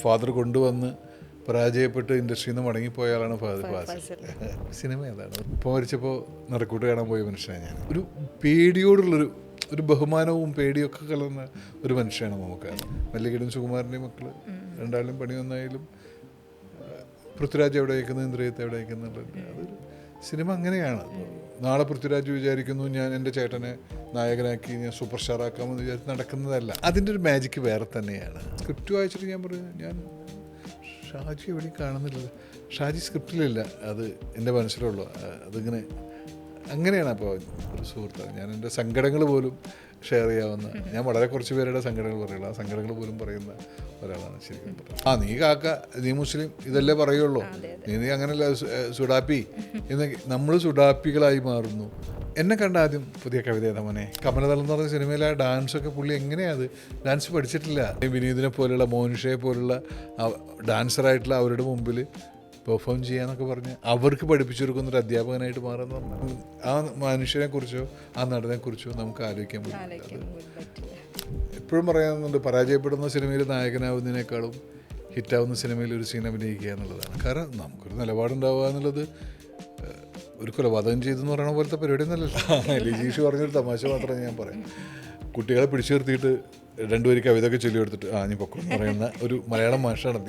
Father കൊണ്ടുവന്ന് പരാജയപ്പെട്ട് ഇൻഡസ്ട്രിയിൽ നിന്ന് മടങ്ങിപ്പോയ ആളാണ് ഫാസിൽ. സിനിമ ഏതാണ്? ഇപ്പോൾ മരിച്ചപ്പോൾ നിറക്കൂട്ട് കാണാൻ പോയ മനുഷ്യനാണ് ഞാൻ. ഒരു പേടിയോടുള്ളൊരു ബഹുമാനവും പേടിയൊക്കെ കലർന്ന ഒരു മനുഷ്യനാണ് മമ്മൂക്കാണ്. മല്ലികയുടെയും സുകുമാരൻ്റെയും മക്കൾ രണ്ടാളും പണി വന്നായാലും പൃഥ്വിരാജ് എവിടെ അയക്കുന്നത്, ഇന്ദ്രിയത്തെ എവിടെ അയക്കുന്നുള്ളത്, അതൊരു സിനിമ അങ്ങനെയാണ്. നാളെ പൃഥ്വിരാജ് വിചാരിക്കുന്നു ഞാൻ എൻ്റെ ചേട്ടനെ നായകനാക്കി ഞാൻ സൂപ്പർ സ്റ്റാർ ആക്കാമെന്ന് വിചാരിച്ച് നടക്കുന്നതല്ല. അതിൻ്റെ ഒരു മാജിക്ക് വേറെ തന്നെയാണ്. സ്ക്രിപ്റ്റ് വായിച്ചിട്ട് ഞാൻ പറഞ്ഞു, ഞാൻ ഷാജി എവിടെയും കാണുന്നില്ല, ഷാജി സ്ക്രിപ്റ്റിലില്ല, അത് എൻ്റെ മനസ്സിലുള്ളൂ. അതിങ്ങനെ അങ്ങനെയാണ്. അപ്പോൾ ഒരു സുഹൃത്താണ് ഞാൻ. എൻ്റെ സങ്കടങ്ങൾ പോലും ഷെയർ ചെയ്യാവുന്ന, ഞാൻ വളരെ കുറച്ച് പേരുടെ സങ്കടങ്ങൾ പറയുള്ളൂ, ആ സങ്കടങ്ങൾ പോലും പറയുന്ന ഒരാളാണ് ശരിക്കും പറഞ്ഞത്. നീ കാക്ക, നീ മുസ്ലിം, ഇതല്ലേ പറയുള്ളൂ, നീ അങ്ങനെയല്ല സുഡാപ്പി എന്ന് നമ്മൾ സുഡാപ്പികളായി മാറുന്നു. എന്നെ കണ്ട ആദ്യം പുതിയ കവിത ഏതാ മോനെ, കമലതളം എന്ന് പറഞ്ഞ സിനിമയിലെ ആ ഡാൻസൊക്കെ പുള്ളി എങ്ങനെയാണ്, ഡാൻസ് പഠിച്ചിട്ടില്ല. വിനീതിനെ പോലുള്ള, മോനിഷയെ പോലുള്ള ഡാൻസറായിട്ടുള്ള അവരുടെ മുമ്പിൽ പെർഫോം ചെയ്യാന്നൊക്കെ പറഞ്ഞ് അവർക്ക് പഠിപ്പിച്ചു കൊടുക്കുന്നൊരു അധ്യാപകനായിട്ട് മാറുന്ന പറഞ്ഞാൽ ആ മനുഷ്യനെ കുറിച്ചോ ആ നടനെ കുറിച്ചോ നമുക്ക് ആലോചിക്കാൻ പറ്റില്ല. എപ്പോഴും പറയാറുണ്ട്, പരാജയപ്പെടുന്ന സിനിമയിൽ നായകനാവുന്നതിനേക്കാളും ഹിറ്റാവുന്ന സിനിമയിൽ ഒരു സീൻ അഭിനയിക്കുക എന്നുള്ളതാണ്. കാരണം നമുക്കൊരു നിലപാടുണ്ടാവുക എന്നുള്ളത് ഒരു കൊലപാതകം ചെയ്തെന്ന് പറയുന്ന പോലത്തെ പരിപാടി ഒന്നല്ലല്ലോ. ലിജീഷ് പറഞ്ഞൊരു തമാശ മാത്രമേ ഞാൻ പറയാം. കുട്ടികളെ പിടിച്ചു നിർത്തിയിട്ട് രണ്ടുപേരും കവിതയൊക്കെ ചൊല്ലി കൊടുത്തിട്ട് ഞാൻ പൊക്കം എന്ന് പറയുന്ന ഒരു മലയാളം മാഷാണ്.